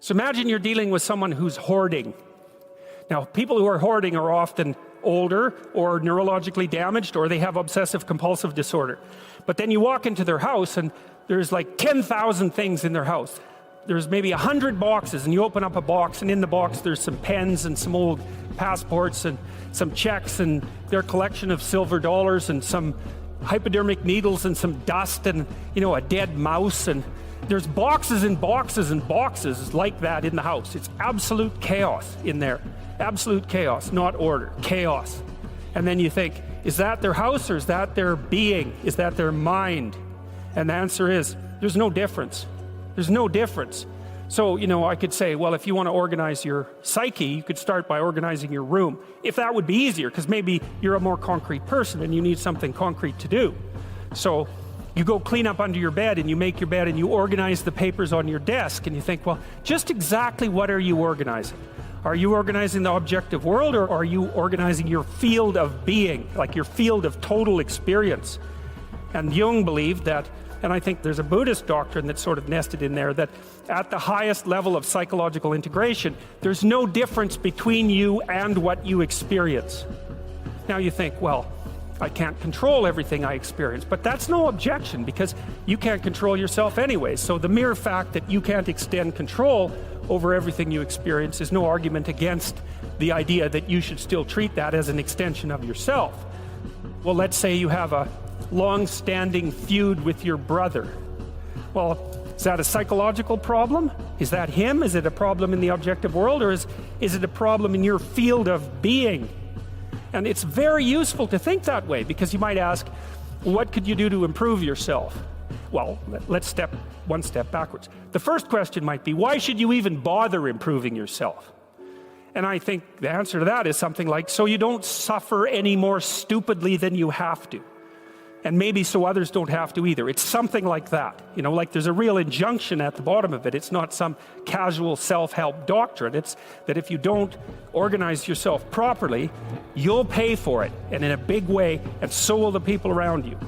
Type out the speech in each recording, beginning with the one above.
So imagine you're dealing with someone who's hoarding. Now, people who are hoarding are often older or neurologically damaged, or they have obsessive compulsive disorder. But then you walk into their house and there's like 10,000 things in their house. There's maybe 100 boxes, and you open up a box, and in the box there's some pens and some old passports and some checks and their collection of silver dollars and some hypodermic needles and some dust and, you know, a dead mouse. And there's boxes and boxes and boxes like that in the house. It's absolute chaos in there. Absolute chaos, not order, chaos. And then you think, is that their house or is that their being? Is that their mind? And the answer is, there's no difference. There's no difference. So, you know, I could say, well, if you want to organize your psyche, you could start by organizing your room. If that would be easier, because maybe you're a more concrete person and you need something concrete to do. So you go clean up under your bed and you make your bed and you organize the papers on your desk, and you think, well, just exactly what are you organizing? Are you organizing the objective world, or are you organizing your field of being, like your field of total experience? And Jung believed that, and I think there's a Buddhist doctrine that's sort of nested in there, that at the highest level of psychological integration, there's no difference between you and what you experience. Now you think, well, I can't control everything I experience, but that's no objection, because you can't control yourself anyway. So the mere fact that you can't extend control over everything you experience is no argument against the idea that you should still treat that as an extension of yourself. Well, let's say you have a long-standing feud with your brother. Well, is that a psychological problem? Is that him? Is it a problem in the objective world, or is it a problem in your field of being? And it's very useful to think that way, because you might ask, what could you do to improve yourself? Well, let's step one step backwards. The first question might be, why should you even bother improving yourself? And I think the answer to that is something like, so you don't suffer any more stupidly than you have to. And maybe so others don't have to either. It's something like that. You know, like there's a real injunction at the bottom of it. It's not some casual self-help doctrine. It's that if you don't organize yourself properly, you'll pay for it, and in a big way, and so will the people around you.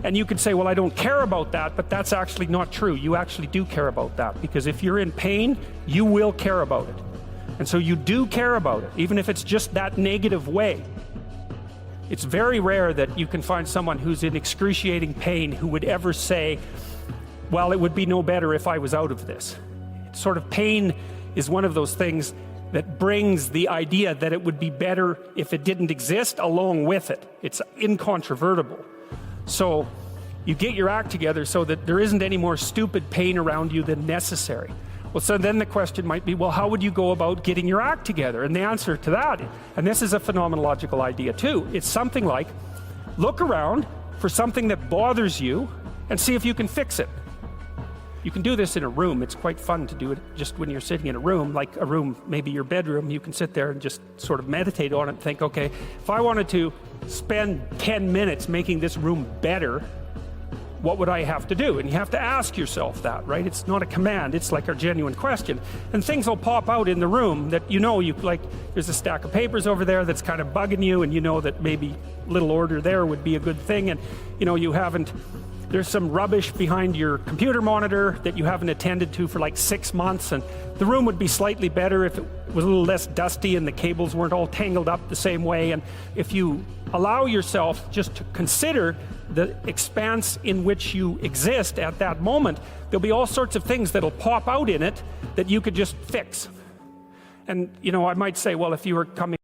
And you could say, well, I don't care about that, but that's actually not true. You actually do care about that, because if you're in pain, you will care about it. And so you do care about it, even if it's just that negative way. It's very rare that you can find someone who's in excruciating pain who would ever say, well, it would be no better if I was out of this. Sort of pain is one of those things that brings the idea that it would be better if it didn't exist along with it. It's incontrovertible. So you get your act together so that there isn't any more stupid pain around you than necessary. Well, so then the question might be, well, how would you go about getting your act together? And the answer to that, and this is a phenomenological idea too, it's something like, look around for something that bothers you and see if you can fix it. You can do this in a room. It's quite fun to do it just when you're sitting in a room, like a room, maybe your bedroom. You can sit there and just sort of meditate on it and think, okay, if I wanted to spend 10 minutes making this room better, what would I have to do? And you have to ask yourself that, right? It's not a command, it's like a genuine question. And things will pop out in the room that you like, there's a stack of papers over there that's kind of bugging you, and you know that maybe little order there would be a good thing, and there's some rubbish behind your computer monitor that you haven't attended to for like 6 months, and the room would be slightly better if it was a little less dusty and the cables weren't all tangled up the same way. And if you allow yourself just to consider the expanse in which you exist at that moment, there'll be all sorts of things that'll pop out in it that you could just fix. And I might say, well, if you were coming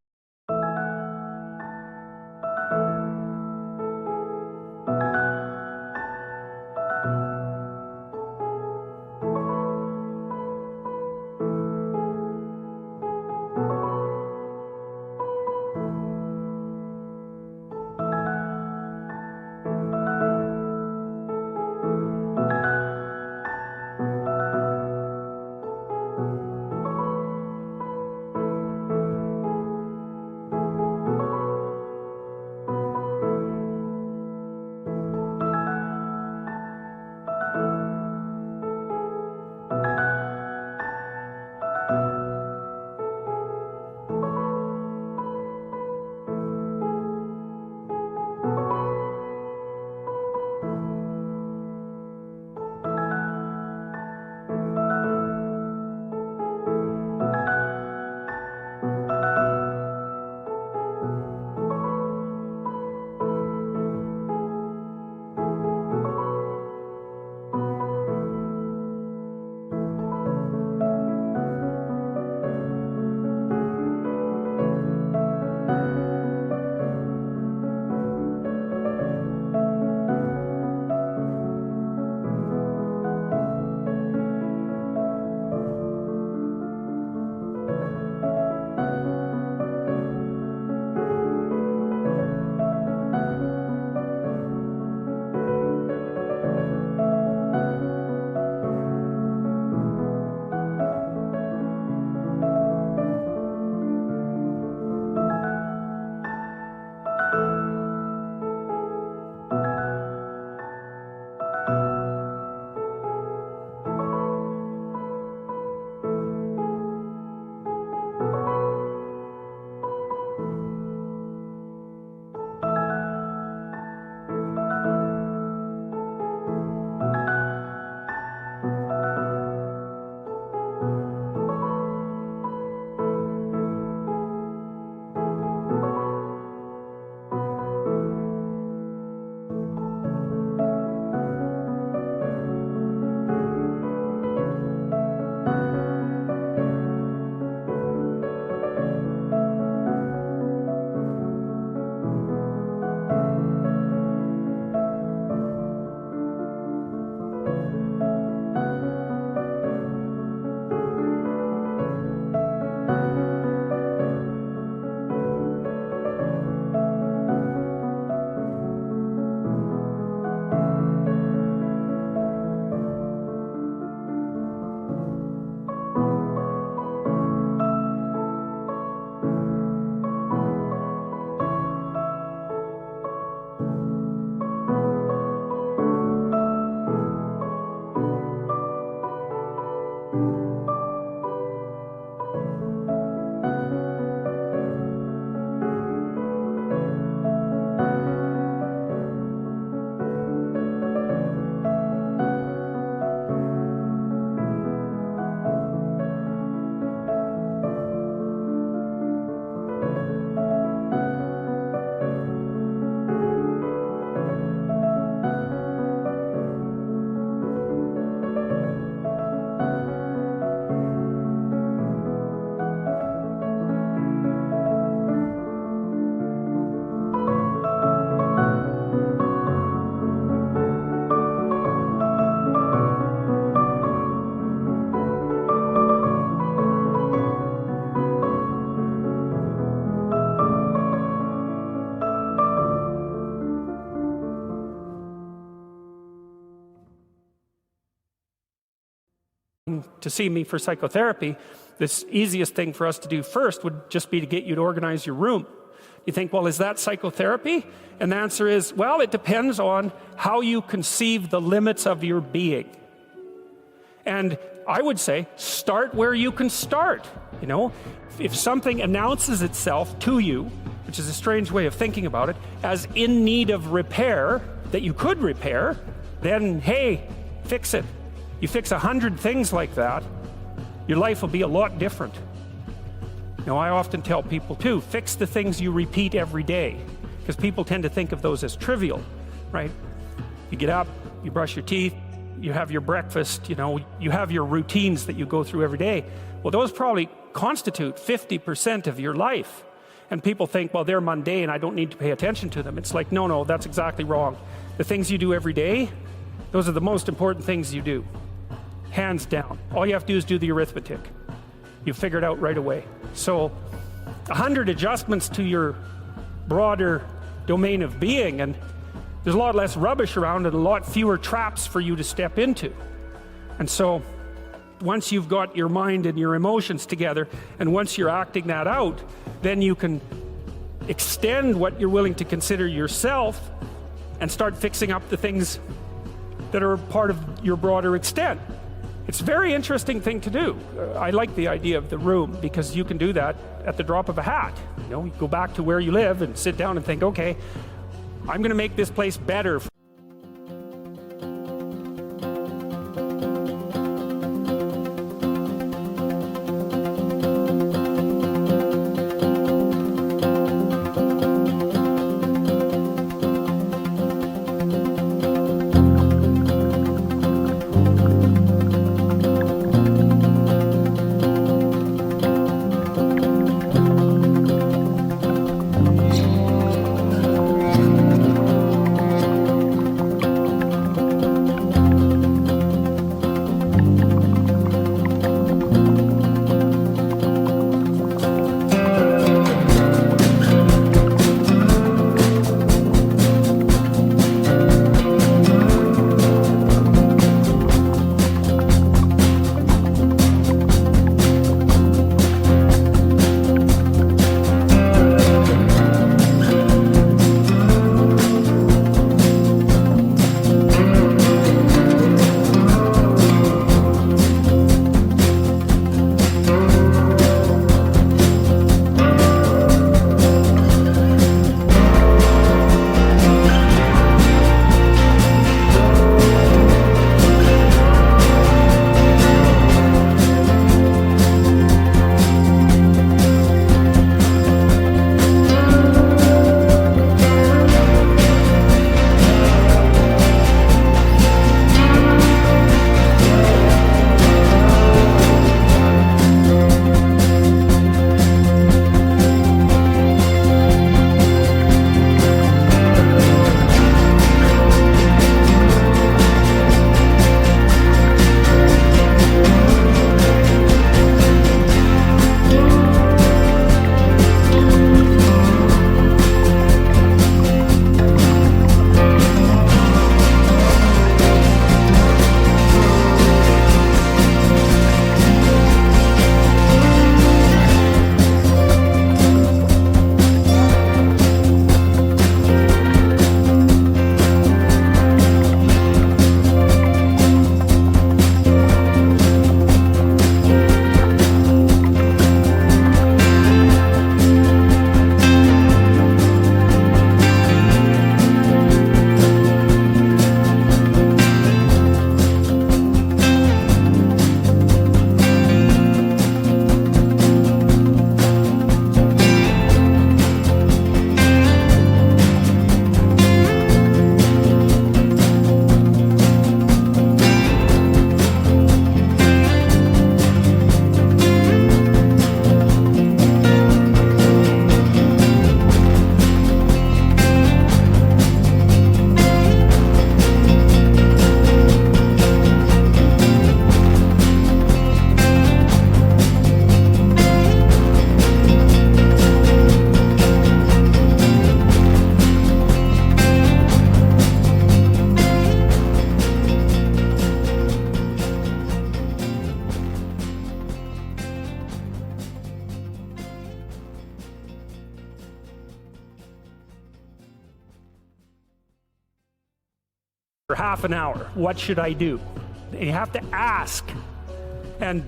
to see me for psychotherapy, this easiest thing for us to do first would just be to get you to organize your room. You think, well, is that psychotherapy? And the answer is, well, it depends on how you conceive the limits of your being. And I would say, start where you can start. You know, if something announces itself to you, which is a strange way of thinking about it, as in need of repair, that you could repair, then, hey, fix it. You fix 100 things like that, your life will be a lot different. Now, I often tell people too, fix the things you repeat every day, because people tend to think of those as trivial, right? You get up, you brush your teeth, you have your breakfast, you know, you have your routines that you go through every day. Well, those probably constitute 50% of your life. And people think, well, they're mundane, I don't need to pay attention to them. It's like, no, that's exactly wrong. The things you do every day, those are the most important things you do. Hands down. All you have to do is do the arithmetic. You figure it out right away. So 100 adjustments to your broader domain of being, and there's a lot less rubbish around and a lot fewer traps for you to step into. And so once you've got your mind and your emotions together, and once you're acting that out, then you can extend what you're willing to consider yourself and start fixing up the things that are part of your broader extent. It's a very interesting thing to do. I like the idea of the room, because you can do that at the drop of a hat. You know, you go back to where you live and sit down and think, okay, I'm going to make this place better. half an hour. What should I do? And you have to ask. And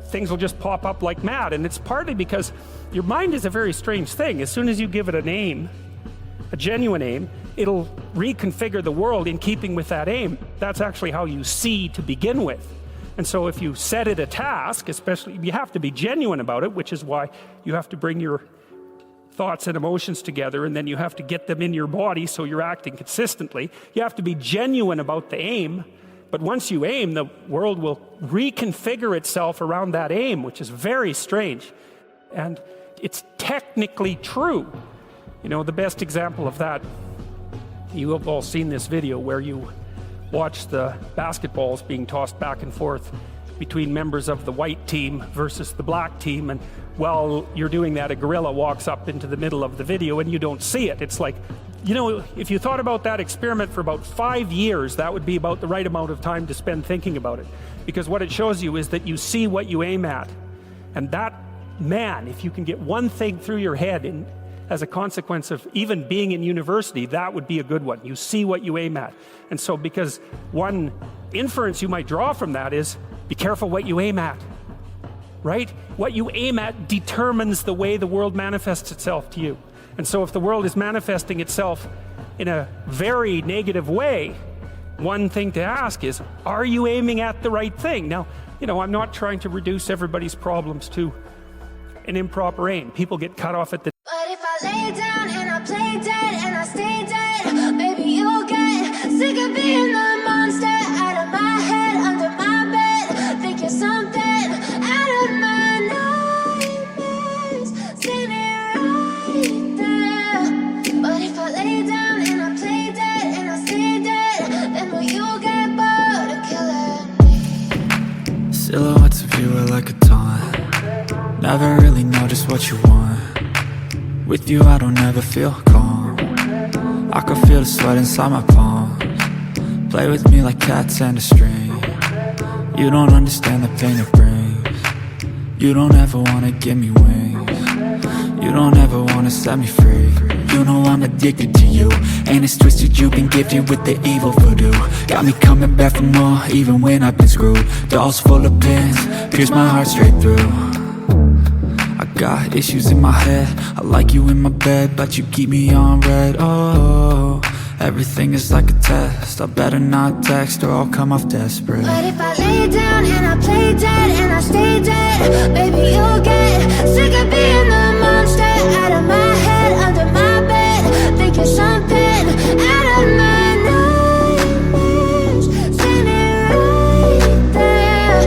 things will just pop up like mad. And it's partly because your mind is a very strange thing. As soon as you give it an aim, a genuine aim, it'll reconfigure the world in keeping with that aim. That's actually how you see to begin with. And so if you set it a task, especially, you have to be genuine about it, which is why you have to bring your thoughts and emotions together, and then you have to get them in your body so you're acting consistently. You have to be genuine about the aim. But once you aim, the world will reconfigure itself around that aim, which is very strange. And it's technically true. You know, the best example of that, you have all seen this video where you watch the basketballs being tossed back and forth between members of the white team versus the black team. And while you're doing that, a gorilla walks up into the middle of the video and you don't see it. It's like, you know, if you thought about that experiment for about 5 years, that would be about the right amount of time to spend thinking about it. Because what it shows you is that you see what you aim at. And that, man, if you can get one thing through your head as a consequence of even being in university, that would be a good one. You see what you aim at. And so because one inference you might draw from that is, be careful what you aim at. Right? What you aim at determines the way the world manifests itself to you. And so if the world is manifesting itself in a very negative way, one thing to ask is, are you aiming at the right thing? Now, you know, I'm not trying to reduce everybody's problems to an improper aim. People get cut off at the... But if I lay down and I play dead and I stay dead, baby, you'll get sick of being the monster out of my head, under my bed. Think you're something out of my nightmares, standing right there. But if I lay down and I play dead and I stay dead, then will you get bored of killing me? Silhouettes of you are like a taunt. Never really know just what you want. With you I don't ever feel calm. I can feel the sweat inside my palms. Play with me like cats and a string. You don't understand the pain it brings. You don't ever wanna give me wings. You don't ever wanna set me free. You know I'm addicted to you, and it's twisted, you've been gifted with the evil voodoo. Got me coming back for more, even when I've been screwed. Dolls full of pins, pierce my heart straight through. I got issues in my head, I like you in my bed, but you keep me on red. Oh, everything is like a test, I better not text or I'll come off desperate. But if I lay down and I play dead and I stay dead, baby, you'll get sick of being the monster out of my head, under my bed. Think you're something out of my nightmares, standing right there.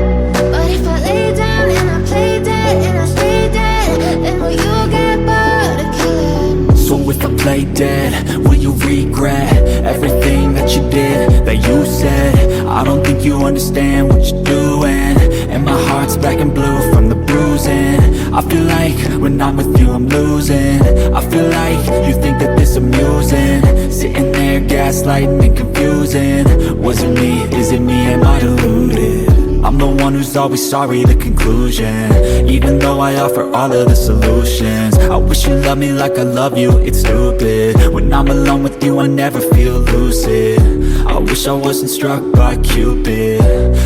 But if I lay down and I play dead and I stay dead, then will you get bored of killing me? So if I play dead, will you regret everything that you did, that you said? I don't think you understand what you're doing, and my heart's black and blue from the bruising. I feel like when I'm with you I'm losing. I feel like you think that this amusing, sitting there gaslighting and confusing. Was it me? Is it me? Am I deluded? I'm the one who's always sorry, the conclusion. Even though I offer all of the solutions, I wish you loved me like I love you, it's stupid. When I'm alone with you I never feel lucid. I wish I wasn't struck by Cupid.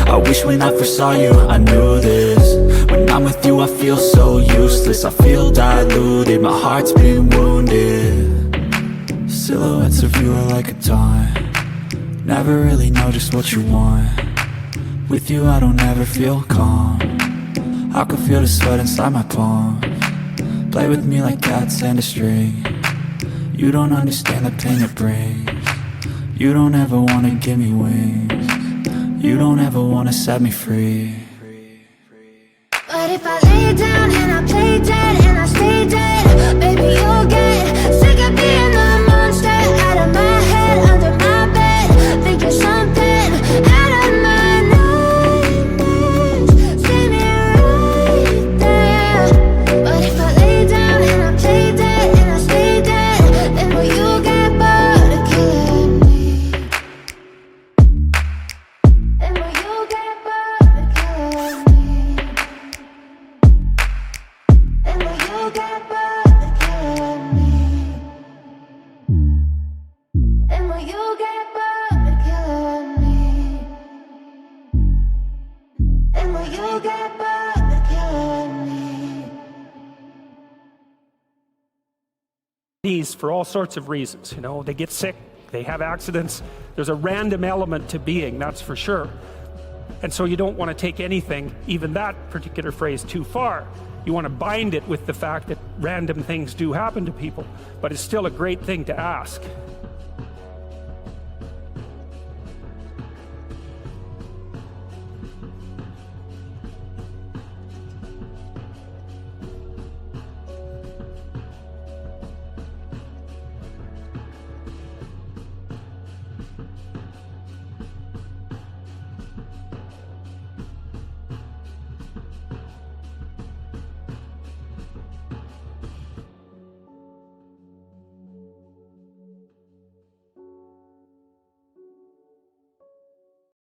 I wish when I first saw you I knew this. When I'm with you I feel so useless, I feel diluted, my heart's been wounded. Silhouettes of you are like a taunt. Never really know just what you want. With you I don't ever feel calm. I can feel the sweat inside my palms. Play with me like cats and a string. You don't understand the pain it brings. You don't ever wanna give me wings. You don't ever wanna set me free. But if I lay down and I play dead and I stay dead, baby, you'll get sick of being the monster out of my head, under my bed. Think you're something out of my nightmares, standing right there. But if I lay down and I play dead and I stay dead, then will you get bored of killing me? Then will you get bored of killing me? And you'll get bored of killing me. These for all sorts of reasons, you know, they get sick, they have accidents. There's a random element to being, that's for sure. And so you don't want to take anything, even that particular phrase, too far. You want to bind it with the fact that random things do happen to people, but it's still a great thing to ask.